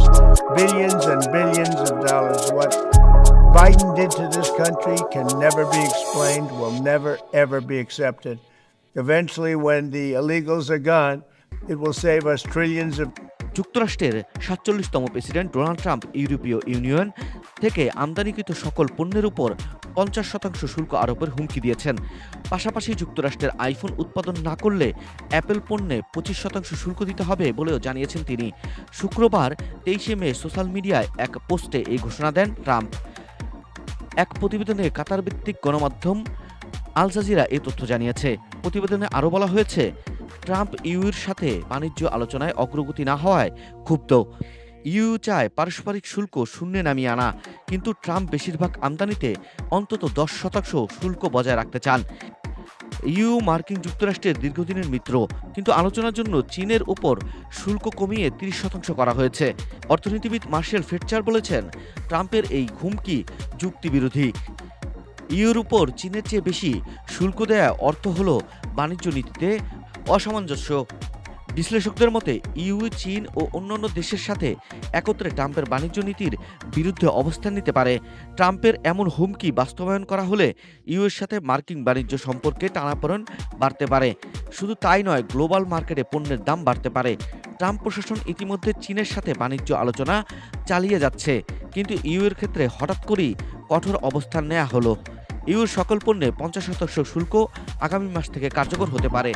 dollars, billions and billions of dollars. What Biden did to this country can never be explained, will never, ever be accepted. Eventually, when the illegals are gone, it will save us trillions of. যুক্তরাষ্ট্রের ৪৭তম president Donald Trump ইউরোপীয় union থেকে আমদানিকৃত সকল পণ্যের উপর ৫০% শুল্ক আরোপের হুমকি দিয়েছেন। পাশাপাশি যুক্তরাষ্ট্রের আইফোন উৎপাদন না করলে অ্যাপল পণ্যে ২৫% শুল্ক দিতে হবে বলেও জানিয়েছেন তিনি। শুক্রবার ২৩শে মে সোশ্যাল মিডিয়ায় এক পোস্টে এই ঘোষণা দেন ট্রাম্প। এক প্রতিবেদনে কাতার ভিত্তিক গণমাধ্যম আল জাজিরা এই তথ্য জানিয়েছে। প্রতিবেদনে আরও বলা হয়েছে, ট্রাম্প ইউর সাথে বাণিজ্য আলোচনায় অগ্রগতি না হওয়ায় ক্ষুব্ধ। ইউ চায় পারস্পরিক শুল্ক শূন্যে নামিয়ে আনা, কিন্তু ট্রাম্প বেশিরভাগ আমদানিতে অন্তত ১০% শুল্ক বজায় রাখতে চান। ইউ মার্কিন যুক্তরাষ্ট্রের দীর্ঘদিনের মিত্র, কিন্তু আলোচনার জন্য চীনের উপর শুল্ক কমিয়ে ৩০% করা হয়েছে। অর্থনীতিবিদ মার্শেল ফেটচার বলেছেন, ট্রাম্পের এই হুমকি যুক্তিবিরোধী। ইউর উপর চীনের চেয়ে বেশি শুল্ক দেয়া অর্থ হল বাণিজ্য নীতিতে অসামঞ্জস্য। বিশ্লেষকদের মতে ইউ চীন ও অন্যান্য দেশের সাথে একত্রে ট্রাম্পের বাণিজ্য নীতির বিরুদ্ধে অবস্থান নিতে পারে। ট্রাম্পের এমন হুমকি বাস্তবায়ন করা হলে ইউএর সাথে মার্কিন বাণিজ্য সম্পর্কে টানাপোড়েন বাড়তে পারে। শুধু তাই নয়, গ্লোবাল মার্কেটে পণ্যের দাম বাড়তে পারে। ট্রাম্প প্রশাসন ইতিমধ্যে চীনের সাথে বাণিজ্য আলোচনা চালিয়ে যাচ্ছে, কিন্তু ইউএর ক্ষেত্রে হঠাৎ করেই কঠোর অবস্থান নেওয়া হলো। ইউর সকল পণ্যে ৫০% শুল্ক আগামী মাস থেকে কার্যকর হতে পারে।